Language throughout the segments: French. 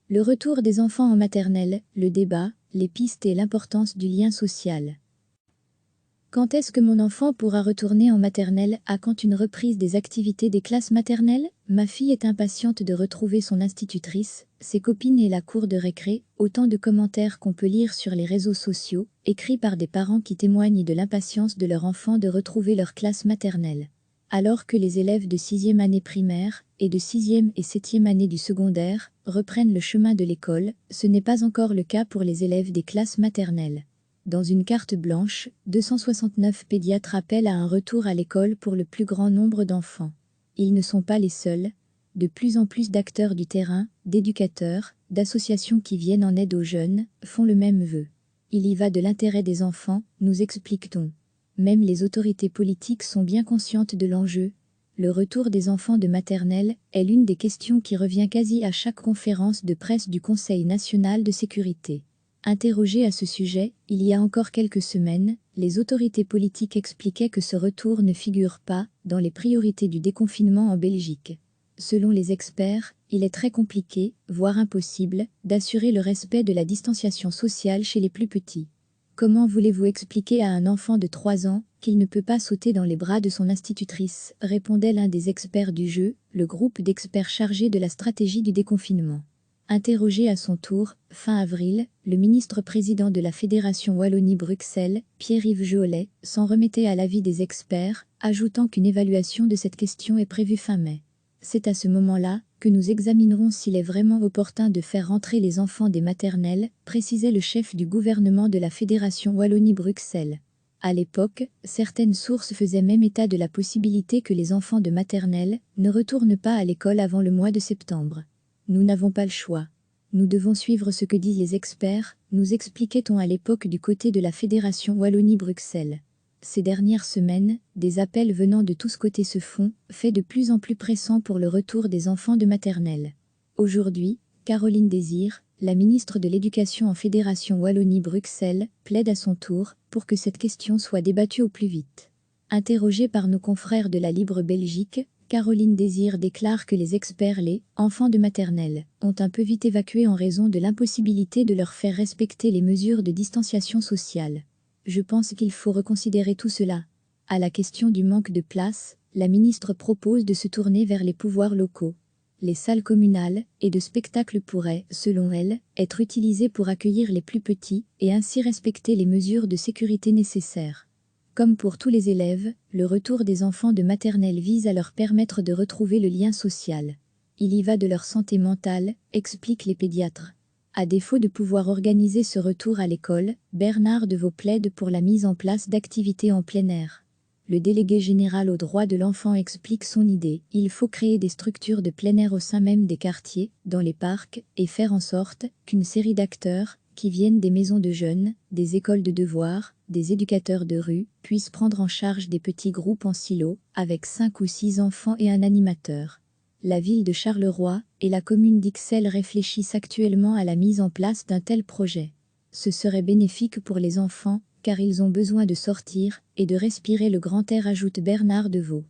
Le retour des enfants en maternelle, le débat, les pistes et l'importance du lien social. Quand est-ce que mon enfant pourra retourner en maternelle? À quand une reprise des activités des classes maternelles? Ma fille est impatiente de retrouver son institutrice, ses copines et la cour de récré, autant de commentaires qu'on peut lire sur les réseaux sociaux, écrits par des parents qui témoignent de l'impatience de leur enfant de retrouver leur classe maternelle. Alors que les élèves de 6e année primaire et de 6e et 7e année du secondaire reprennent le chemin de l'école, ce n'est pas encore le cas pour les élèves des classes maternelles. Dans une carte blanche, 269 pédiatres appellent à un retour à l'école pour le plus grand nombre d'enfants. Ils ne sont pas les seuls. De plus en plus d'acteurs du terrain, d'éducateurs, d'associations qui viennent en aide aux jeunes, font le même vœu. Il y va de l'intérêt des enfants, nous explique-t-on. Même les autorités politiques sont bien conscientes de l'enjeu. Le retour des enfants de maternelle est l'une des questions qui revient quasi à chaque conférence de presse du Conseil national de sécurité. Interrogé à ce sujet, il y a encore quelques semaines, les autorités politiques expliquaient que ce retour ne figure pas dans les priorités du déconfinement en Belgique. Selon les experts, il est très compliqué, voire impossible, d'assurer le respect de la distanciation sociale chez les plus petits. Comment voulez-vous expliquer à un enfant de 3 ans qu'il ne peut pas sauter dans les bras de son institutrice, répondait l'un des experts du jeu, le groupe d'experts chargé de la stratégie du déconfinement. Interrogé à son tour, fin avril, le ministre-président de la Fédération Wallonie-Bruxelles, Pierre-Yves Jolet, s'en remettait à l'avis des experts, ajoutant qu'une évaluation de cette question est prévue fin mai. C'est à ce moment-là que nous examinerons s'il est vraiment opportun de faire rentrer les enfants des maternelles, précisait le chef du gouvernement de la Fédération Wallonie-Bruxelles. À l'époque, certaines sources faisaient même état de la possibilité que les enfants de maternelle ne retournent pas à l'école avant le mois de septembre. Nous n'avons pas le choix. Nous devons suivre ce que disent les experts, nous expliquait-on à l'époque du côté de la Fédération Wallonie-Bruxelles. Ces dernières semaines, des appels venant de tous côtés se font, fait de plus en plus pressants pour le retour des enfants de maternelle. Aujourd'hui, Caroline Désir, la ministre de l'Éducation en Fédération Wallonie-Bruxelles, plaide à son tour pour que cette question soit débattue au plus vite. Interrogée par nos confrères de la Libre Belgique, Caroline Désir déclare que les experts, les enfants de maternelle, ont un peu vite évacué en raison de l'impossibilité de leur faire respecter les mesures de distanciation sociale. Je pense qu'il faut reconsidérer tout cela. À la question du manque de place, la ministre propose de se tourner vers les pouvoirs locaux. Les salles communales et de spectacles pourraient, selon elle, être utilisées pour accueillir les plus petits et ainsi respecter les mesures de sécurité nécessaires. Comme pour tous les élèves, le retour des enfants de maternelle vise à leur permettre de retrouver le lien social. Il y va de leur santé mentale, expliquent les pédiatres. À défaut de pouvoir organiser ce retour à l'école, Bernard Deveau plaide pour la mise en place d'activités en plein air. Le délégué général aux droits de l'enfant explique son idée. Il faut créer des structures de plein air au sein même des quartiers, dans les parcs, et faire en sorte qu'une série d'acteurs, qui viennent des maisons de jeunes, des écoles de devoirs, des éducateurs de rue, puissent prendre en charge des petits groupes en silo, avec 5 ou 6 enfants et un animateur. La ville de Charleroi et la commune d'Ixelles réfléchissent actuellement à la mise en place d'un tel projet. Ce serait bénéfique pour les enfants, car ils ont besoin de sortir et de respirer le grand air, ajoute Bernard Deveau.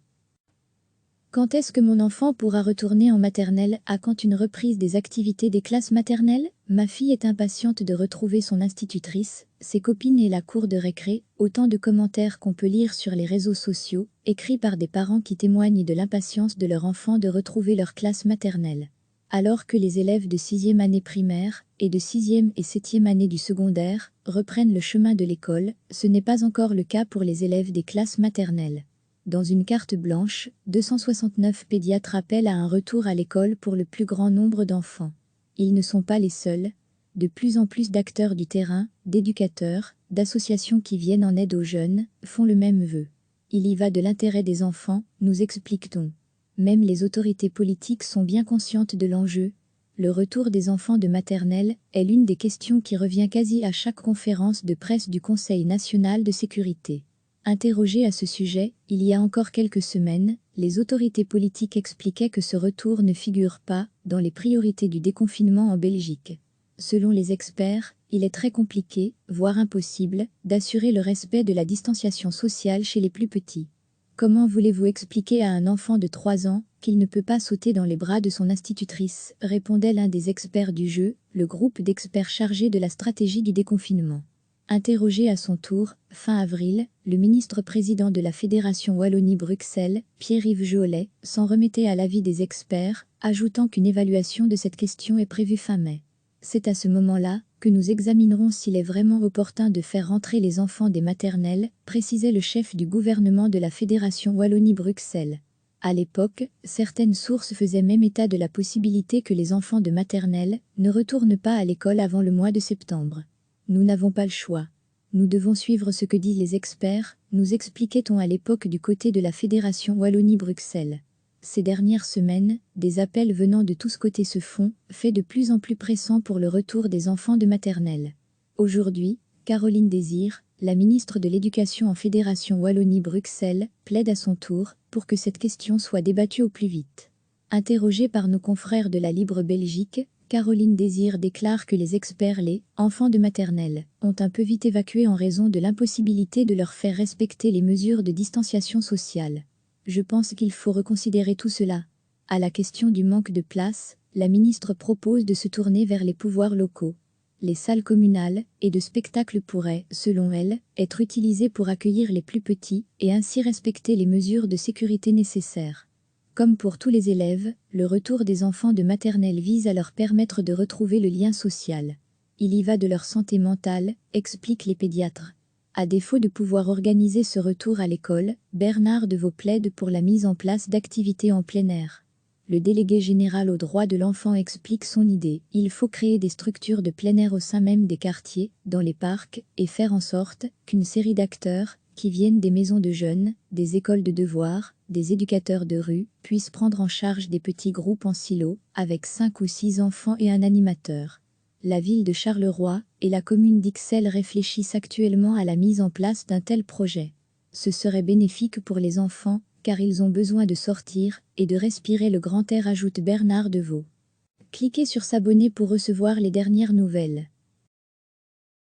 Quand est-ce que mon enfant pourra retourner en maternelle? À quand une reprise des activités des classes maternelles? Ma fille est impatiente de retrouver son institutrice, ses copines et la cour de récré, autant de commentaires qu'on peut lire sur les réseaux sociaux, écrits par des parents qui témoignent de l'impatience de leur enfant de retrouver leur classe maternelle. Alors que les élèves de 6e année primaire et de 6e et 7e année du secondaire reprennent le chemin de l'école, ce n'est pas encore le cas pour les élèves des classes maternelles. Dans une carte blanche, 269 pédiatres appellent à un retour à l'école pour le plus grand nombre d'enfants. Ils ne sont pas les seuls. De plus en plus d'acteurs du terrain, d'éducateurs, d'associations qui viennent en aide aux jeunes, font le même vœu. Il y va de l'intérêt des enfants, nous explique-t-on. Même les autorités politiques sont bien conscientes de l'enjeu. Le retour des enfants de maternelle est l'une des questions qui revient quasi à chaque conférence de presse du Conseil national de sécurité. Interrogé à ce sujet, il y a encore quelques semaines, les autorités politiques expliquaient que ce retour ne figure pas dans les priorités du déconfinement en Belgique. Selon les experts, il est très compliqué, voire impossible, d'assurer le respect de la distanciation sociale chez les plus petits. Comment voulez-vous expliquer à un enfant de 3 ans qu'il ne peut pas sauter dans les bras de son institutrice, répondait l'un des experts du jeu, le groupe d'experts chargé de la stratégie du déconfinement. Interrogé à son tour, fin avril, le ministre-président de la Fédération Wallonie-Bruxelles, Pierre-Yves Jolet, s'en remettait à l'avis des experts, ajoutant qu'une évaluation de cette question est prévue fin mai. C'est à ce moment-là que nous examinerons s'il est vraiment opportun de faire rentrer les enfants des maternelles, précisait le chef du gouvernement de la Fédération Wallonie-Bruxelles. À l'époque, certaines sources faisaient même état de la possibilité que les enfants de maternelle ne retournent pas à l'école avant le mois de septembre. Nous n'avons pas le choix. Nous devons suivre ce que disent les experts, nous expliquait-on à l'époque du côté de la Fédération Wallonie-Bruxelles. Ces dernières semaines, des appels venant de tous côtés se font, fait de plus en plus pressants pour le retour des enfants de maternelle. Aujourd'hui, Caroline Désir, la ministre de l'Éducation en Fédération Wallonie-Bruxelles, plaide à son tour pour que cette question soit débattue au plus vite. Interrogée par nos confrères de la Libre Belgique, Caroline Désir déclare que les experts, les enfants de maternelle, ont un peu vite évacué en raison de l'impossibilité de leur faire respecter les mesures de distanciation sociale. Je pense qu'il faut reconsidérer tout cela. À la question du manque de place, la ministre propose de se tourner vers les pouvoirs locaux. Les salles communales et de spectacles pourraient, selon elle, être utilisées pour accueillir les plus petits et ainsi respecter les mesures de sécurité nécessaires. Comme pour tous les élèves, le retour des enfants de maternelle vise à leur permettre de retrouver le lien social. Il y va de leur santé mentale, expliquent les pédiatres. À défaut de pouvoir organiser ce retour à l'école, Bernard Deveau plaide pour la mise en place d'activités en plein air. Le délégué général aux droits de l'enfant explique son idée. Il faut créer des structures de plein air au sein même des quartiers, dans les parcs, et faire en sorte qu'une série d'acteurs, qui viennent des maisons de jeunes, des écoles de devoirs, des éducateurs de rue, puissent prendre en charge des petits groupes en silo, avec 5 ou 6 enfants et un animateur. La ville de Charleroi et la commune d'Ixelles réfléchissent actuellement à la mise en place d'un tel projet. Ce serait bénéfique pour les enfants, car ils ont besoin de sortir et de respirer le grand air, ajoute Bernard Deveau. Cliquez sur s'abonner pour recevoir les dernières nouvelles.